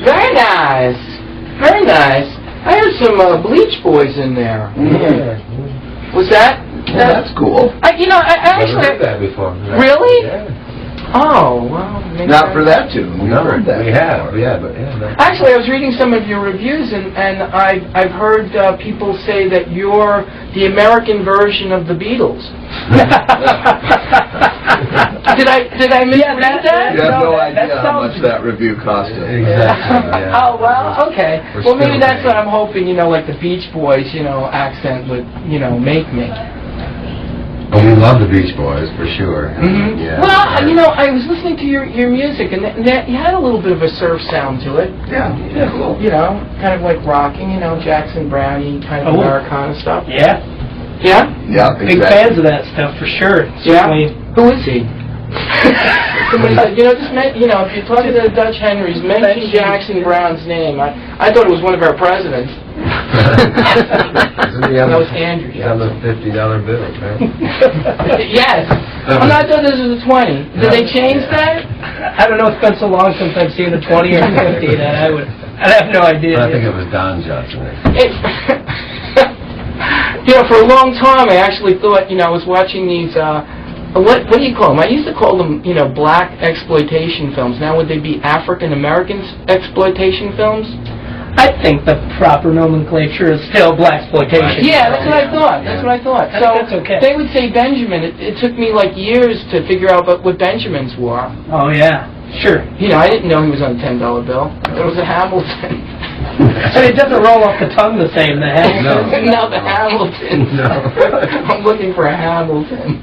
Very nice. Very nice. I heard some Bleach Boys in there. Yeah. Was that? That's cool. I actually heard that before. Really? Yeah. Oh, well. Not for that tune. We've No, heard that. we have. Yeah, but yeah. Actually, I was reading some of your reviews, and I've heard people say that you're the American version of the Beatles. Did I misread that? You have no idea how much that review cost us. Exactly. Yeah. Oh, well, okay. We're Well, maybe still that's what I'm hoping, like the Beach Boys, accent would, make me. Well, we love the Beach Boys, for sure. Mm-hmm. Yeah. Well, I was listening to your music, and you had a little bit of a surf sound to it. Yeah, cool. Kind of like rocking, Jackson Brownie, kind of Americana stuff. Yeah. Yeah? Yeah, Big fans of that stuff, for sure. Yeah? Certainly. Who is he? Somebody said, just if you're talking to the Dutch Henrys, mention Jackson Brown's name. I thought it was one of our presidents. Isn't he on That was Andrew. He's on the $50 bill, right? Yes. I thought this was a 20. Did they change that? I don't know, it's been so long since I've seen a 20 or 50 that I'd have no idea. I think it was Don Johnson. For a long time, I actually thought, I was watching these, what do you call them? I used to call them, black exploitation films. Now, would they be African-American exploitation films? I think the proper nomenclature is still blaxploitation. Yeah, that's what I thought. That's what I thought. I think that's okay. They would say Benjamin. It took me like years to figure out what Benjamins were. Oh, yeah. Sure. I didn't know he was on a $10 bill. It was a Hamilton. And it doesn't roll off the tongue the same, the Hamilton. No, the Hamilton. No. I'm looking for a Hamilton.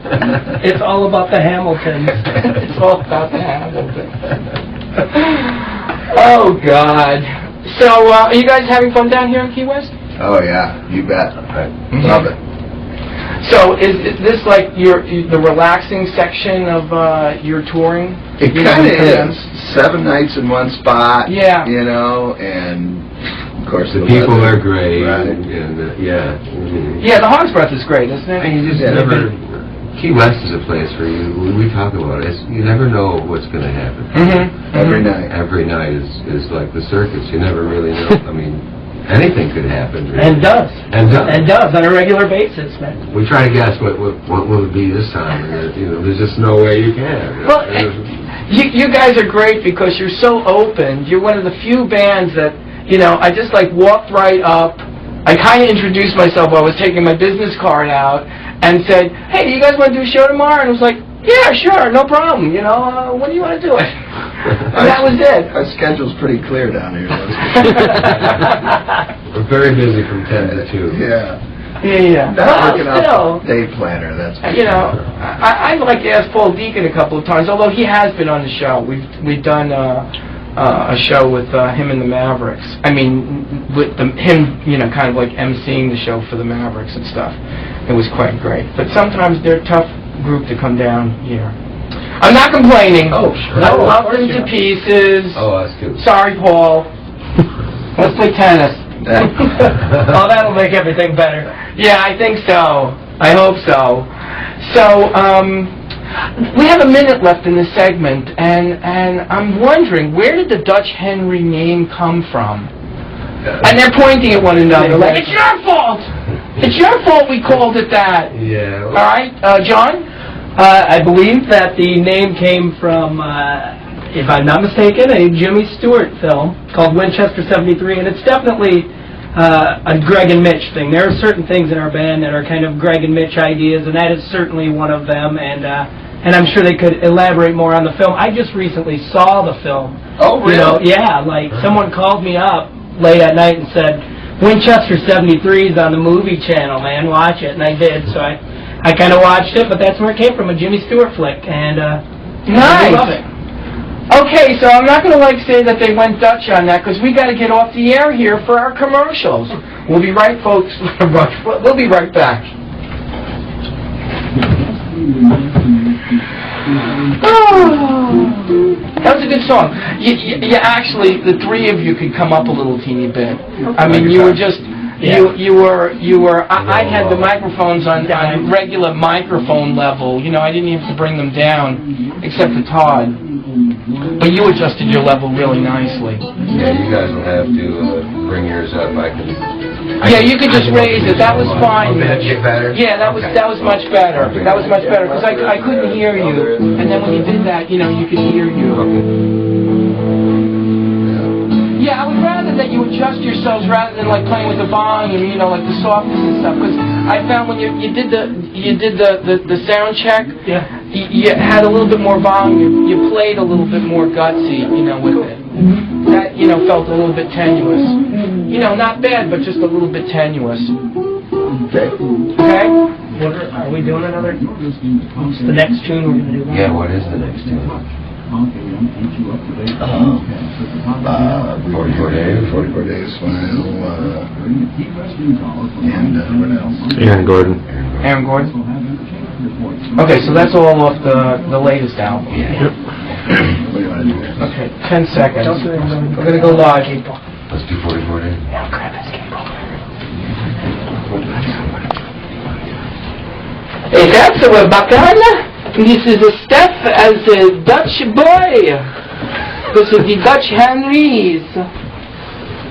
It's all about the Hamiltons. It's all about the Hamilton. Oh, God. So, are you guys having fun down here in Key West? Oh, yeah, you bet. Mm-hmm. Love it. So, is this like the relaxing section of your touring? It kind of is. 7 nights in one spot. Yeah. And of course The people are great. Right. And yeah. Mm-hmm. Yeah, the Hog's Breath is great, isn't it? And you just never... Key West is a place where when we talk about it, you never know what's going to happen. Mm-hmm. Every night. Every night is like the circus. You never really know. I mean, anything could happen. Really. And does. And does. And does on a regular basis, man. We try to guess what will it be this time. And there's just no way you can. Well, you guys are great because you're so open. You're one of the few bands that, I just walked right up. I kind of introduced myself while I was taking my business card out and said, hey, do you guys want to do a show tomorrow? And it was like, yeah, sure, no problem. When do you want to do it? And that was it. Our schedule's pretty clear down here. We're very busy from 10 to 2. Yeah. Yeah. Not looking Well, out the day planner, that's for sure. I'd like to ask Paul Deacon a couple of times, although he has been on the show. We've done a show with him and the Mavericks. I mean, with him, kind of like emceeing the show for the Mavericks and stuff. It was quite great. But sometimes they're a tough group to come down here. I'm not complaining. Oh, sure. I love them to pieces. Oh, that's good. Sorry, Paul. Let's play tennis. Oh, that'll make everything better. Yeah, I think so. I hope so. So, we have a minute left in this segment, and I'm wondering, where did the Dutch Henry name come from? And they're pointing at one another, like, it's your fault! It's your fault we called it that! Yeah. All right, John? I believe that the name came from, if I'm not mistaken, a Jimmy Stewart film called Winchester 73, and it's definitely a Greg and Mitch thing. There are certain things in our band that are kind of Greg and Mitch ideas, and that is certainly one of them, and I'm sure they could elaborate more on the film. I just recently saw the film. Oh, really? Someone called me up late at night and said, Winchester 73 is on the movie channel, man, watch it, and I did, so I kind of watched it, but that's where it came from, a Jimmy Stewart flick, and Nice. I love it. Okay, so I'm not going to say that they went Dutch on that, because we got to get off the air here for our commercials. We'll be right, folks. We'll be right back. Oh, that was a good song. You actually, the three of you could come up a little teeny bit. I mean, you were just you were. I had the microphones on regular microphone level. You know, I didn't even have to bring them down, except for Todd. But you adjusted your level really nicely. Yeah, you guys will have to bring yours up. Yeah, you could just raise it. That was fine. Did it get better? Yeah, that was much better. That was much better because I couldn't hear you, and then when you did that, you know, you could hear you. Yeah, I would rather that you adjust yourselves rather than like playing with the volume, you know, like the softness and stuff. Because I found when you did the sound check, you had a little bit more volume. You played a little bit more gutsy, you know, with it. That, you know, felt a little bit tenuous. You know, not bad, but just a little bit tenuous. Okay. Okay? Are we doing another? What's the next tune we're going to do? Yeah, what is the next tune? 44 days. 44 days. Well, and what else? Aron Gordon. Aron Gordon? Okay, so that's all off the latest album. Yeah. What do you want to do? Okay, 10 seconds. We're going to go live. Let's do 44 days. Yeah, grab this cable. Hey, that's we're back on. This is Steph as a Dutch boy. This is the Dutch Henrys.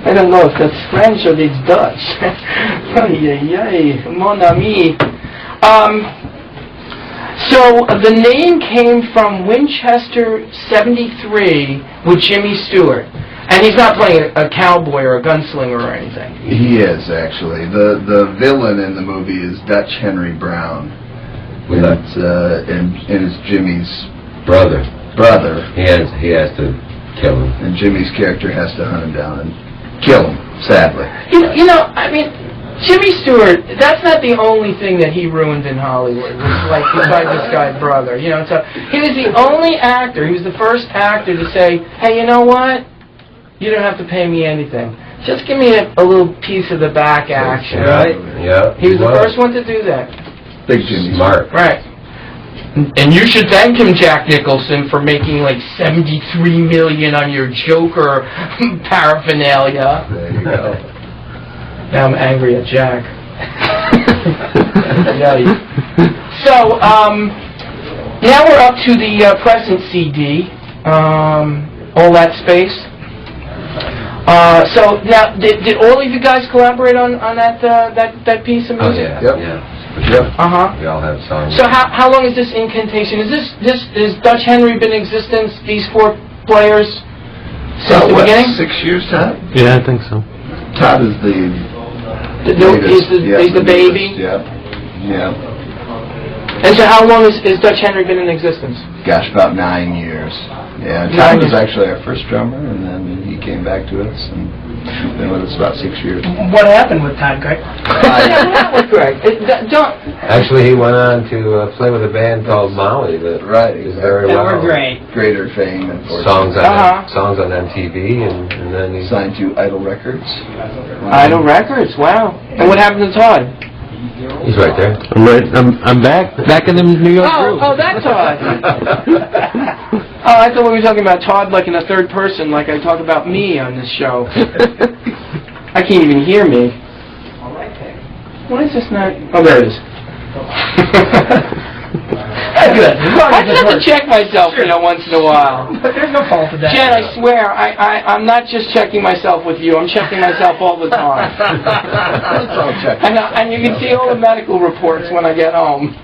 I don't know if that's French or it's Dutch. Mon ami. So the name came from Winchester 73 with Jimmy Stewart. And he's not playing a cowboy or a gunslinger or anything. He is, actually. The villain in the movie is Dutch Henry Brown. That's and it's Jimmy's Brother. brother. He has to kill him. And Jimmy's character has to hunt him down and kill him, sadly. You know, I mean, Jimmy Stewart, that's not the only thing that he ruined in Hollywood, like besides this guy's brother. You know, so he was the only actor, he was the first actor to say, hey, you know what? You don't have to pay me anything. Just give me a little piece of the back action, right? Yeah. He was the first one to do that. Big Jimmy. Smart. Right. And you should thank him, Jack Nicholson, for making like $73 million on your Joker paraphernalia. There you go. Now I'm angry at Jack. So, now we're up to the present CD, All That Space. So now, did all of you guys collaborate on that piece of Oh, music? yeah. Yep. Yeah. Yep. Uh-huh. We all have songs. So how long is this incantation? Is Dutch Henry been in existence, these four players, since the What, beginning? 6 years, Todd? Yeah, I think so. Todd is the He's the baby? Yeah. Yeah. And so how long has Dutch Henry been in existence? Gosh, about 9 years. Yeah, 9 Todd was years. actually our first drummer, and then he came back to us, and he's been with us about 6 years. What happened with Todd, Greg? Greg. Don't. Actually, he went on to play with a band called Molly that Right, is very That well. were great. Greater fame, unfortunately. Songs on MTV, and then he Signed to Idol Records. Idol Records, wow. And what happened to Todd? he's right there. I'm back in the New York group. Oh, that's Todd. Oh, I thought we were talking about Todd like in a third person, like I talk about me on this show. I can't even hear me. Why is this not? Oh, there it is. That's good. I just have to check myself, you know, once in a while. There's no fault to that. Jen, I swear, I'm not just checking myself with you. I'm checking myself all the time. It's all checked. And you can see all the medical reports when I get home.